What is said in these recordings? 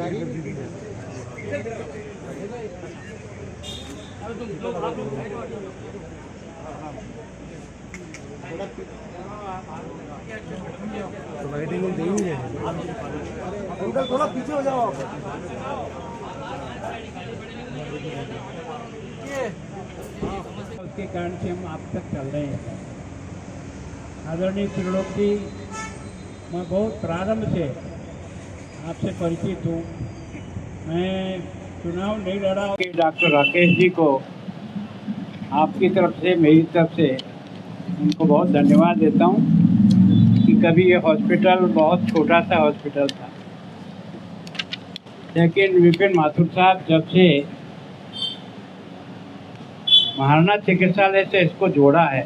Uncle थोड़ा पीछे हो जाओ आप। उसके कारण से हम आप तक चल रहे हैं। आदरणीय त्रिलोक जी, मैं बहुत प्रारंभ से आपसे परिचित हूँ। मैं चुनाव नहीं लड़ा कि डॉक्टर राकेश जी को आपकी तरफ से, मेरी तरफ से उनको बहुत धन्यवाद देता हूँ कि कभी ये हॉस्पिटल बहुत छोटा सा हॉस्पिटल था, लेकिन विपिन माथुर साहब जब से महाराणा चिकित्सालय से इसको जोड़ा है,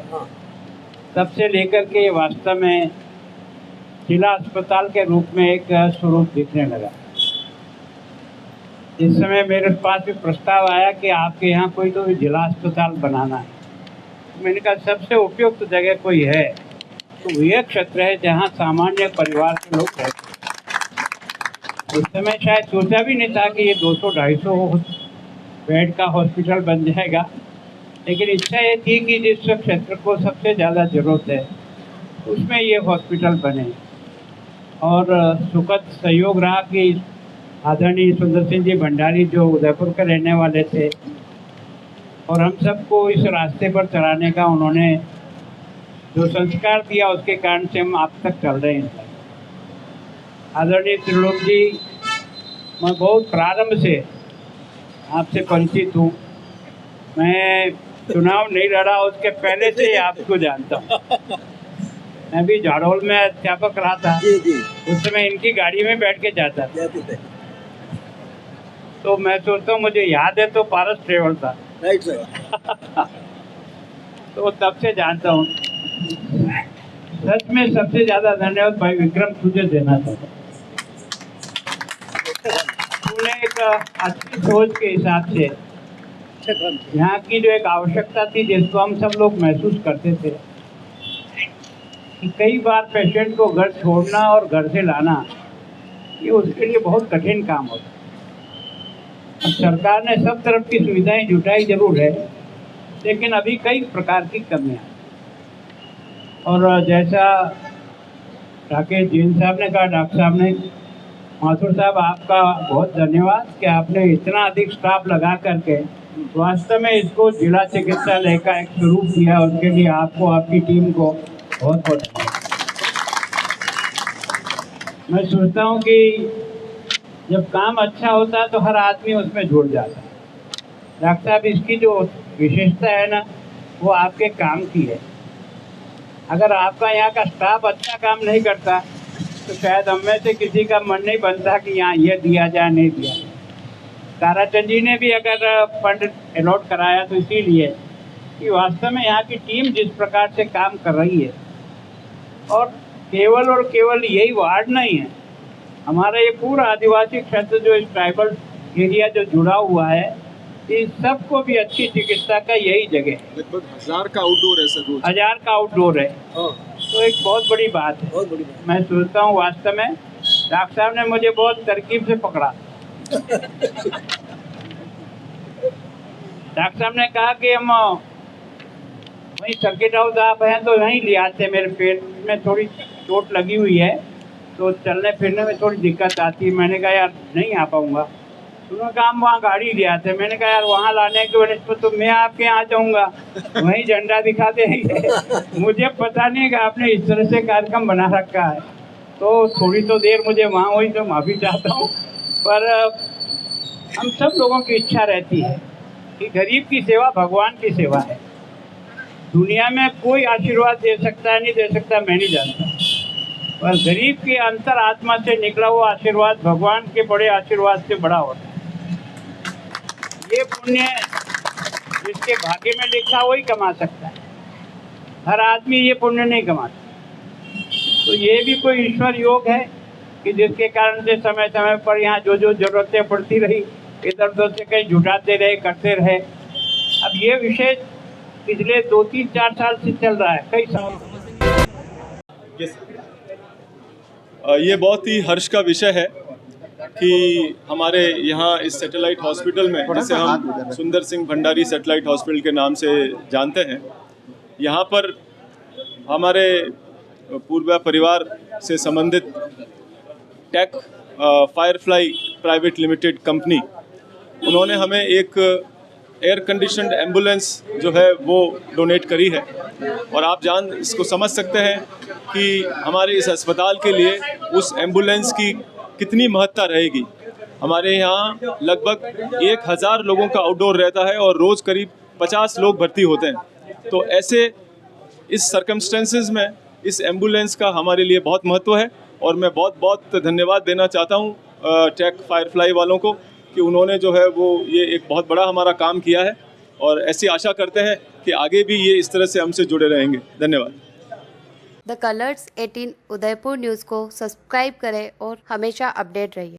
तब से लेकर के वास्तव में जिला अस्पताल के रूप में एक स्वरूप दिखने लगा। इस समय मेरे पास भी प्रस्ताव आया कि आपके यहाँ कोई तो जिला अस्पताल बनाना है। मैंने कहा सबसे उपयुक्त जगह कोई है तो यह क्षेत्र है जहाँ सामान्य परिवार के लोग रहते हैं। उस समय शायद सोचा भी नहीं था कि ये 200-250 बेड का हॉस्पिटल बन जाएगा, लेकिन इच्छा ये थी कि जिस क्षेत्र को सबसे ज़्यादा ज़रूरत है उसमें ये हॉस्पिटल बने। और सुखद सहयोग रहा कि आदरणीय सुंदर सिंह जी भंडारी जो उदयपुर के रहने वाले थे और हम सबको इस रास्ते पर चलाने का उन्होंने जो संस्कार दिया, उसके कारण से हम आप तक चल रहे हैं। आदरणीय त्रिलोक जी, मैं बहुत प्रारंभ से आपसे परिचित हूँ। मैं चुनाव नहीं लड़ा उसके पहले से ही आपको जानता हूँ। मैं भी झाड़ोल में अध्यापक रहा था। उस समय इनकी गाड़ी में बैठ के जाता था, तो मैं सोचता हूँ मुझे याद है तो पारस ट्रेवल था। Right sir. तो तब से जानता हूँ। सच में सबसे ज़्यादा धन्यवाद भाई विक्रम तुझे देना था। तूने एक अच्छी सोच के हिसाब से यहाँ की जो एक आवश्यकता थी जिसको हम सब लोग महसूस करते थे कि कई बार पेशेंट को घर छोड़ना और घर से लाना ये उसके लिए बहुत कठिन काम होता है। अब सरकार ने सब तरफ की सुविधाएं जुटाई जरूर है, लेकिन अभी कई प्रकार की कमियां। और जैसा राकेश जैन साहब ने कहा, डॉक्टर साहब ने, माथुर साहब आपका बहुत धन्यवाद कि आपने इतना अधिक स्टाफ लगा करके वास्तव में इसको जिला चिकित्सालय का एक स्वरूप दिया। उसके लिए आपको, आपकी टीम को बहुत बहुत धन्यवाद। मैं सोचता हूँ कि जब काम अच्छा होता है तो हर आदमी उसमें जुड़ जाता है। डॉक्टर साहब, इसकी जो विशेषता है ना, वो आपके काम की है। अगर आपका यहाँ का स्टाफ अच्छा काम नहीं करता तो शायद हम में से किसी का मन नहीं बनता कि यहाँ ये दिया जाए, नहीं दिया जाए। ताराचंद जी ने भी अगर फंड अलॉट कराया तो इसीलिए कि वास्तव में यहाँ की टीम जिस प्रकार से काम कर रही है, और केवल यही वार्ड नहीं है, हमारा ये पूरा आदिवासी क्षेत्र जो इस ट्राइबल एरिया जो जुड़ा हुआ है, इस सबको भी अच्छी चिकित्सा का यही जगह है। लगभग 1000 का आउटडोर है सर, 1000 का आउटडोर है। तो एक बहुत बड़ी बात है। मैं सोचता हूँ वास्तव में डॉक्टर साहब ने मुझे बहुत तरकीब से पकड़ा। डॉक्टर साहब ने कहा कि हम वहीं सर्किट हाउस आप हैं तो वहीं ले आते। मेरे पेट में थोड़ी चोट लगी हुई है तो चलने फिरने में थोड़ी दिक्कत आती है। मैंने कहा यार नहीं आ पाऊँगा। उन्होंने कहा हम वहाँ गाड़ी ले आते। मैंने कहा यार वहाँ लाने के वजह से तो मैं आपके यहाँ जाऊँगा, वहीं झंडा दिखा देंगे। मुझे पता नहीं कि आपने इस तरह से कार्यक्रम बना रखा है, तो थोड़ी तो देर मुझे वहाँ हुई तो माफ़ी चाहता हूँ। पर हम सब लोगों की इच्छा रहती है कि गरीब की सेवा भगवान की सेवा है। दुनिया में कोई आशीर्वाद दे सकता है नहीं दे सकता, मैं नहीं जानता, पर गरीब की अंतर आत्मा से निकला हुआ आशीर्वाद भगवान के बड़े आशीर्वाद से बड़ा होता है। ये पुण्य जिसके भाग्य में लिखा वही कमा सकता है, हर आदमी ये पुण्य नहीं कमाता। तो ये भी कोई ईश्वर योग है कि जिसके कारण से समय समय पर यहाँ जो जो जरूरतें पड़ती रही, इधर उधर से कहीं जुटाते रहे, करते रहे। अब ये विषय पिछले 2-3-4 साल से चल रहा है, कई साल। ये बहुत ही हर्ष का विषय है कि हमारे यहाँ इस सैटेलाइट हॉस्पिटल में, जिसे हम सुंदर सिंह भंडारी सैटेलाइट हॉस्पिटल के नाम से जानते हैं, यहाँ पर हमारे पूर्व परिवार से संबंधित Tech Firefly Private Limited company, उन्होंने हमें एक एयर कंडीशनड एम्बुलेंस जो है वो डोनेट करी है। और आप इसको समझ सकते हैं कि हमारे इस अस्पताल के लिए उस एम्बुलेंस की कितनी महत्ता रहेगी। हमारे यहाँ लगभग 1000 लोगों का आउटडोर रहता है और रोज़ करीब 50 लोग भर्ती होते हैं। तो ऐसे इस सर्कमस्टेंसेस में इस एम्बुलेंस का हमारे लिए बहुत महत्व है और मैं बहुत बहुत धन्यवाद देना चाहता हूँ टेक फायरफ्लाई वालों को कि उन्होंने जो है वो ये एक बहुत बड़ा हमारा काम किया है और ऐसी आशा करते हैं कि आगे भी ये इस तरह से हमसे जुड़े रहेंगे। धन्यवाद। द कलर्स 18 उदयपुर न्यूज़ को सब्सक्राइब करें और हमेशा अपडेट रहिए।